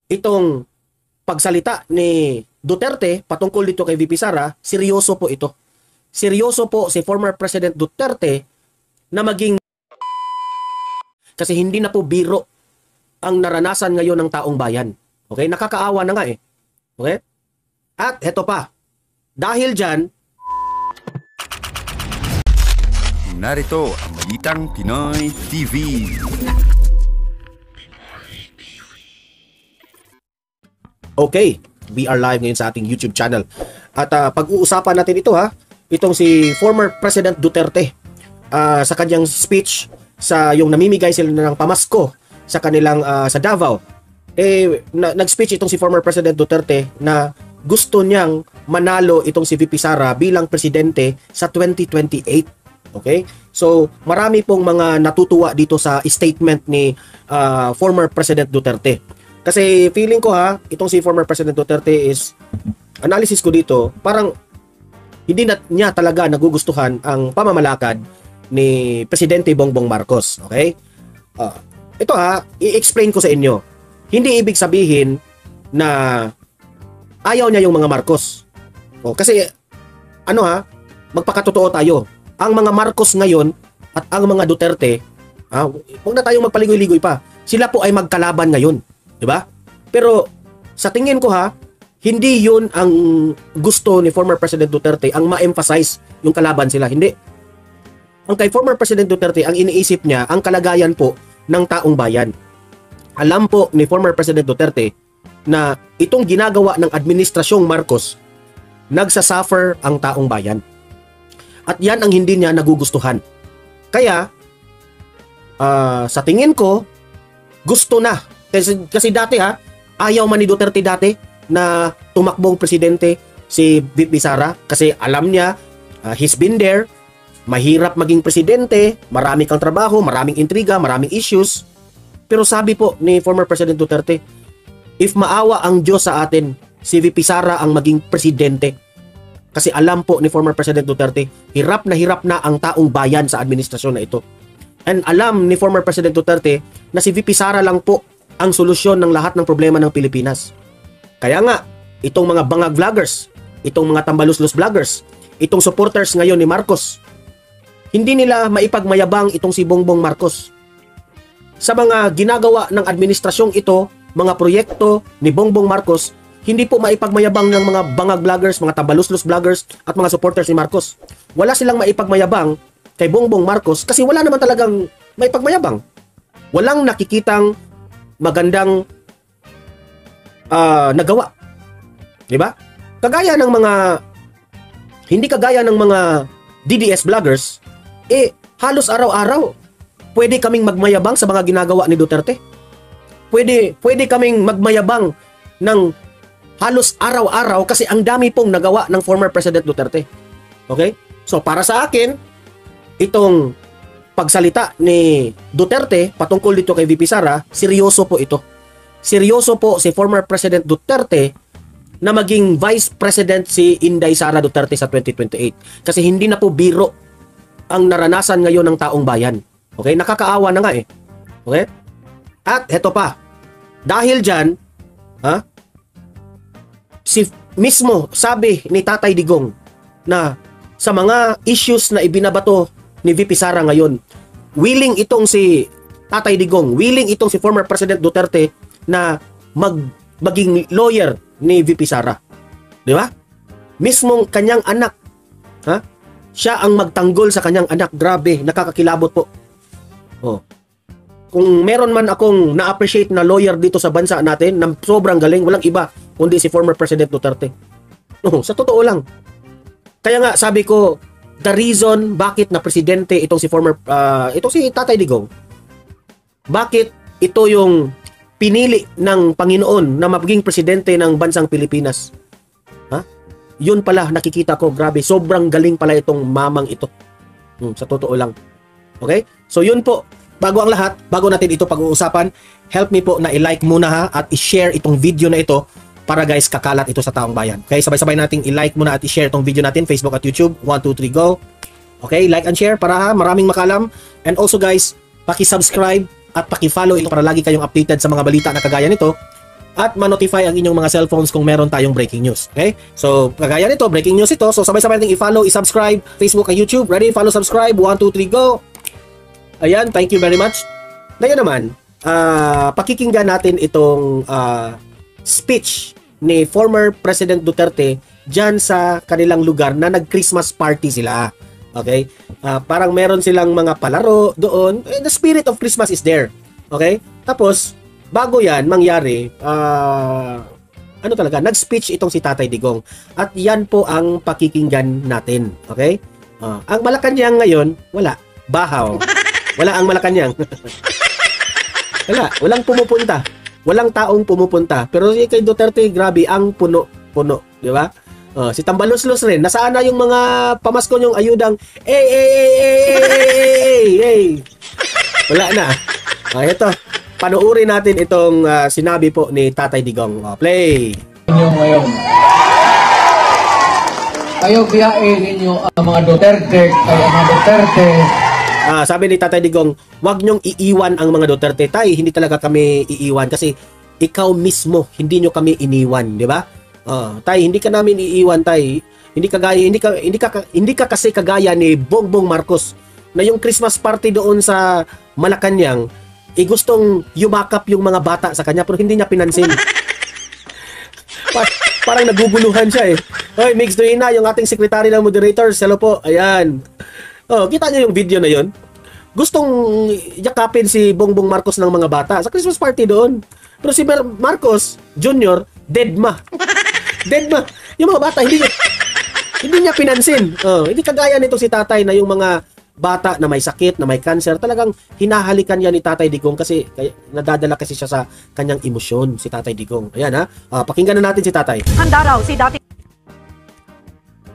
itong pagsalita ni Duterte patungkol dito kay VP Sara, seryoso po ito. Seryoso po si former President Duterte na maging, kasi hindi na po biro ang naranasan ngayon ng taong bayan. Okay? Nakakaawa na nga eh. Okay? At heto pa. Dahil dyan, narito ang Balitang Pinoy TV. okay, we are live ngayon sa ating YouTube channel. At pag-uusapan natin ito itong si former President Duterte sa kanyang speech sa yung namimigay sila ng pamasko sa kanilang sa Davao. Nag-speech itong si former President Duterte na gusto niyang manalo itong si VP Sara bilang presidente sa 2028. Okay? So, marami pong mga natutuwa dito sa statement ni former President Duterte. Kasi feeling ko itong si former President Duterte is, analysis ko dito, parang hindi na niya talaga nagugustuhan ang pamamalakad ni Presidente Bongbong Marcos. Okay? Ito i-explain ko sa inyo. Hindi ibig sabihin na ayaw niya yung mga Marcos. Kasi magpakatotoo tayo. Ang mga Marcos ngayon at ang mga Duterte, huwag na tayong magpaligoy-ligoy pa. Sila po ay magkalaban ngayon. Diba? Pero sa tingin ko hindi yun ang gusto ni former President Duterte, ang ma-emphasize yung kalaban sila. Hindi. Ang kay former President Duterte, ang iniisip niya, ang kalagayan po ng taong bayan. Alam po ni former President Duterte na itong ginagawa ng administrasyong Marcos, nagsasuffer ang taong bayan. At yan ang hindi niya nagugustuhan. Kaya, sa tingin ko, gusto na. Kasi dati ayaw man ni Duterte dati na tumakbong presidente si VP Sara kasi alam niya, he's been there, mahirap maging presidente, marami kang trabaho, maraming intriga, maraming issues. Pero sabi po ni former President Duterte, if maawa ang Diyos sa atin, si VP Sara ang maging presidente. Kasi alam po ni former President Duterte, hirap na ang taong bayan sa administrasyon na ito. And alam ni former President Duterte na si VP Sara lang po ang solusyon ng lahat ng problema ng Pilipinas. Kaya nga, itong mga bangag vloggers, itong mga tambaluslos vloggers, itong supporters ngayon ni Marcos, hindi nila maipagmayabang itong si Bongbong Marcos. Sa mga ginagawa ng administrasyong ito, mga proyekto ni Bongbong Marcos, hindi po maipagmayabang ng mga bangag vloggers, mga tambaluslos vloggers, at mga supporters ni Marcos. Wala silang maipagmayabang kay Bongbong Marcos kasi wala naman talagang maipagmayabang. Walang nakikitang magandang nagawa. Diba? Hindi kagaya ng mga DDS vloggers, halos araw-araw pwede kaming magmayabang sa mga ginagawa ni Duterte. Pwede kaming magmayabang ng halos araw-araw kasi ang dami pong nagawa ng former President Duterte. Okay? So para sa akin, itong pagsalita ni Duterte patungkol dito kay VP Sara, seryoso po ito. Seryoso po si former President Duterte na maging Vice President si Inday Sara Duterte sa 2028. Kasi hindi na po biro ang naranasan ngayon ng taong bayan. Okay? Nakakaawa na nga eh. Okay? At heto pa. Dahil dyan, mismo sabi ni Tatay Digong na sa mga issues na ibinabato ni VP Sara ngayon, willing itong si Tatay Digong, willing itong si former President Duterte na maging lawyer ni VP Sara. Di ba? Mismong kanyang anak, siya ang magtanggol sa kanyang anak. Grabe, nakakakilabot po. Kung meron man akong na-appreciate na lawyer dito sa bansa natin na sobrang galing, walang iba kundi si former President Duterte. Sa totoo lang. Kaya nga sabi ko, the reason bakit na presidente itong si Tatay Digong, bakit ito yung pinili ng Panginoon na maging presidente ng bansang Pilipinas. Yun pala nakikita ko, grabe, sobrang galing pala itong mamang ito. Sa totoo lang. Okay? So yun po, bago ang lahat, bago natin ito pag-uusapan, help me po na i-like muna at i-share itong video na ito para guys kakalat ito sa taong bayan. Okay, sabay-sabay nating i-like muna at i-share itong video natin, Facebook at YouTube. 1, 2, 3, go! Okay, like and share para maraming makalam. And also guys, paki-subscribe at paki-follow ito para lagi kayong updated sa mga balita na kagaya nito. at ma-notify ang inyong mga cellphones kung meron tayong breaking news. Okay? So, kagaya nito, breaking news ito. So, sabay-sabay natin i-follow, i-subscribe, Facebook at YouTube. Ready? Follow, subscribe. 1, 2, 3, go! Ayan, thank you very much. Ngayon naman, pakikinggan natin itong speech ni former President Duterte dyan sa kanilang lugar na nag-Christmas party sila. Okay? Parang meron silang mga palaro doon. The spirit of Christmas is there. Okay? Tapos, bago yan mangyari, nag-speech itong si Tatay Digong. At yan po ang pakikinggan natin. Okay? Ang Malacanang ngayon, wala. Bahaw. Wala ang Malacanang. Walang pumupunta. Walang taong pumupunta. Pero kay Duterte, grabe, ang puno. Di ba? Si Tambaluslos rin. Nasaan na yung mga pamasko niyong ayudang, wala na. Ito. Panuuri natin itong sinabi po ni Tatay Digong. Play. Ngayon. Kayo biyain ninyo ang mga Duterte, sabi ni Tatay Digong, wag niyong iiwan ang mga Duterte. Tay, hindi talaga kami iiwan kasi ikaw mismo, hindi niyo kami iniwan, di ba? Tay, hindi ka namin iiwan, tay. Hindi ka kasi kagaya ni Bongbong Marcos na yung Christmas party doon sa Malacanang, gustong yumakap yung mga bata sa kanya pero hindi niya pinansin. Parang naguguluhan siya eh. Hoy, Mix Duina, yung ating secretary ng moderators. Hello po. Ayan. Kita niyo yung video na yon. Gustong yakapin si Bongbong Marcos ng mga bata sa Christmas party doon. Pero si Marcos Jr., deadma. Deadma. Yung mga bata, hindi niya pinansin. Hindi kagaya nito si tatay na yung mga bata na may sakit, na may cancer, talagang hinahalikan yan ni Tatay Digong kasi nadadala kasi siya sa kanyang emosyon, si Tatay Digong. Ayan ha. Pakinggan na natin si tatay. Handa raw si dati.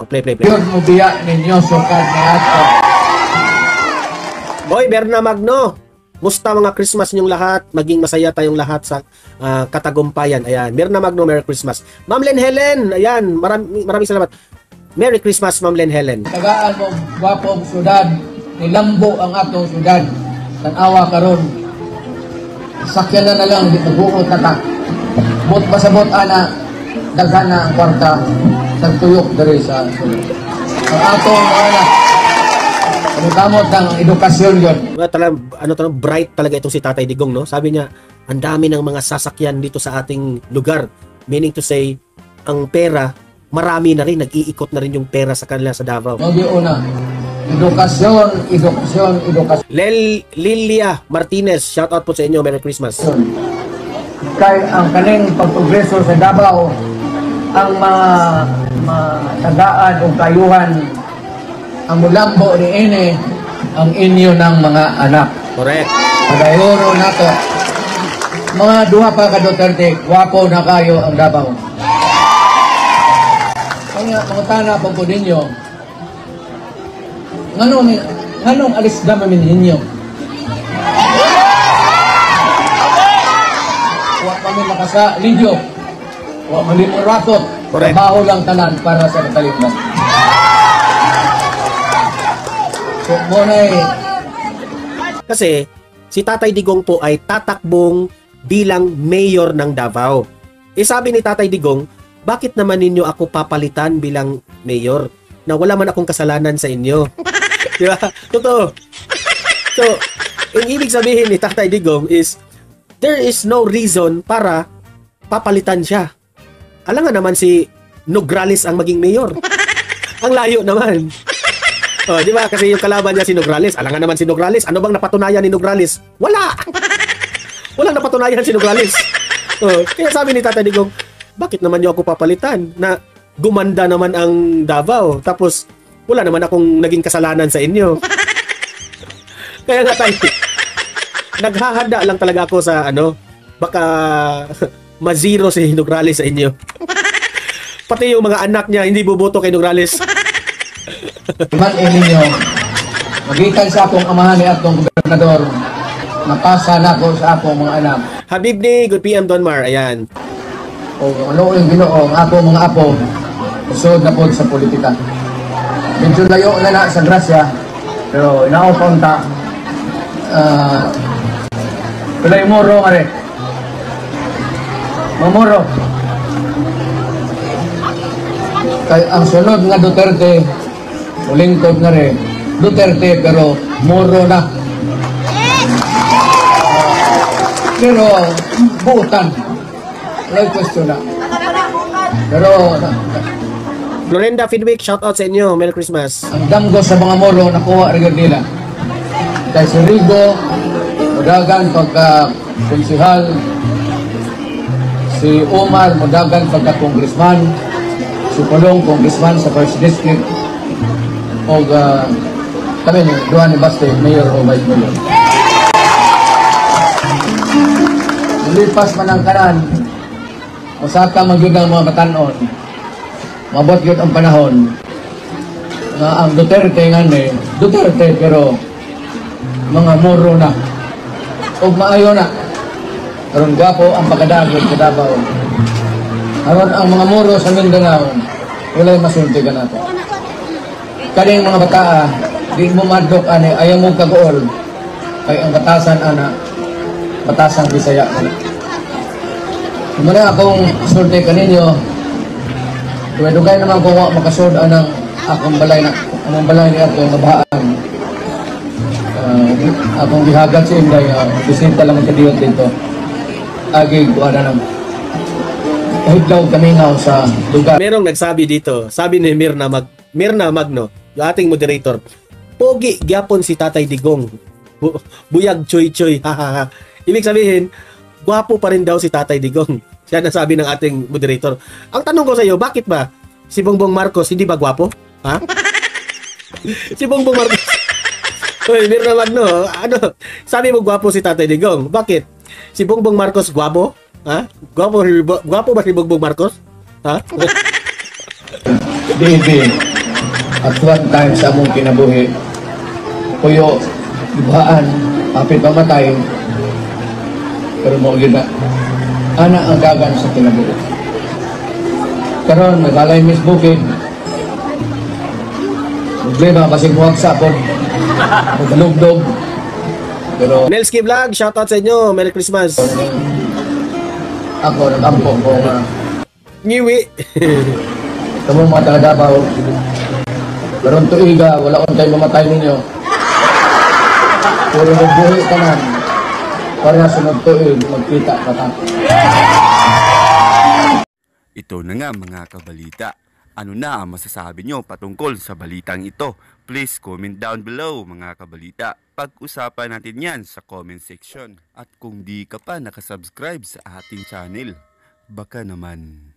Play. yun mo biya ninyo sukad ni ato. Boy, Berna Magno. Musta mga Christmas niyong lahat? Maging masaya tayong lahat sa katagumpayan. Ayan. Berna Magno, Merry Christmas. Ma'am Len Helen. Ayan. Maraming salamat. Merry Christmas, Ma'am Len Helen. Tagaan mo gwapong syudad. Nilambo ang atong syudad. Tanawa karon. Sakyan na lang, di magbuot na ta. Bot pasabot ana, daghan na ang kwarta sa tuyok dari sa syudad. Ang atong ana, kamot ang edukasyon yun. Bright talaga itong si Tatay Digong, no? Sabi niya, ang dami ng mga sasakyan dito sa ating lugar. Meaning to say, ang pera, marami na rin, nag-iikot na rin yung pera sa kanila sa Davao. Mag-iuna. Edukasyon. Lilia Martinez, shout out po sa inyo, Merry Christmas. Kay ang kaning pagprogreso sa Davao, ang mga tagaan o kayuhan, ang mulambo ni Ine, ang inyo ng mga anak. Correct. Pagayoro na to. Mga duha pa ka Duterte, wapo na kayo ang Davao. Kaya mga tana po po ninyo, nganong alis na mamin ninyo? Huwag kami makasa lidyo. Huwag malimong ratot. Trabaho lang tanan para sa katalikman. So, kasi si Tatay Digong po ay tatakbong bilang mayor ng Davao. Sabi ni Tatay Digong, bakit naman ninyo ako papalitan bilang mayor na wala man akong kasalanan sa inyo? Di ba? Totoo. So, yung ibig sabihin ni Tatay Digong is there is no reason para papalitan siya. Alam nga naman si Nograles ang maging mayor. Ang layo naman. Di ba? Kasi yung kalaban niya si Nograles. Alam nga naman si Nograles. Ano bang napatunayan ni Nograles? Wala! Walang napatunayan si Nograles. Kaya sabi ni Tatay Digong, bakit naman niyo ako papalitan na gumanda naman ang Davao tapos wala naman akong naging kasalanan sa inyo. Kaya nga tayo, naghahanda lang talaga ako sa baka ma-zero si Nograles sa inyo. Pati yung mga anak niya hindi boboto kay Nograles. Iman ninyo, magikan sa akong amahan ni atong gobernador, napasa na ko sa akong mga anak. Habib ni Good PM Don Mar, ayan. O ano yung Ginoo, ang ako mga apo, usod na po sa politika. Medyo layo na sa grasya, pero inaopon ta. Pilay mo ro, are. Mamoro. Kay ang sunod nga Duterte, ulingkod nga rin, Duterte pero moro na. Pero buutan. Wala question na. Pero Florinda Fidwick, shout out sa inyo. Merry Christmas. ang damgo sa mga moro nakuha rin nila. Kay si Rigo, mudagan pagka konsihal, si Omar, mudagan pagka congressman, si Pulong, congressman sa First District, o kami ni Duan ni Baste, mayor o vice mayor. Nilipas man ang kanan, usaka magyud ang mga batanon, mabot yun ang panahon, na ang Duterte nga ni, Duterte pero mga moro na, o maayo na, karon gwapo ang pagkadagod sa Davao. Karon ang mga moro sa Mindanao, walay masulti ka nato. Kaning mga bataa, di mo madok ani, ayaw mo kagool, kay ang batasan ana, batasang Bisaya na. Muna akong sulti kaninyo, dugay naman kung makasud anang akong balay ni ato mabahaan. Akong gihagat si Inday, bisita lang ang kadiyot dito. Agi, kuha na higlaw kami nga sa lugar. Merong nagsabi dito, sabi ni Mirna Magno, yung ating moderator, pogi gyapon si Tatay Digong. Buyag choy-choy, hahaha. Ibig sabihin, gwapo pa rin daw si Tatay Digong. Siya nasabi ng ating moderator. Ang tanong ko sa iyo, bakit ba si Bongbong Marcos hindi ba gwapo? Ha? Si Bongbong Marcos. Hoy, Mirna Magno, ano? Sabi mo gwapo si Tatay Digong. Bakit? Si Bongbong Marcos gwapo? Ha? Gwapo ba si Bongbong Marcos? Ha? Di. At one time sa among kinabuhi, puyo, ibahan, kapit mamatay, pero mo yun na, ana ang gagan sa kinabuhi. Karon nagbalay Miss Bukid, problema, basig muwag sa ako, magdalugdog, pero Melski Vlog, shoutout sa inyo. Merry Christmas. ako nag-ampo ko nga, Ngiwi. kamong mga taga-Davao, karon tuiga, wala on tayo mamatay ninyo. Puro nagbuhi ka na, para sunod tuig, magkita ka ta. Ito na nga mga kabalita. Ano na ang masasabi nyo patungkol sa balitang ito? Please comment down below mga kabalita. Pag-usapan natin yan sa comment section. At kung di ka pa nakasubscribe sa ating channel, baka naman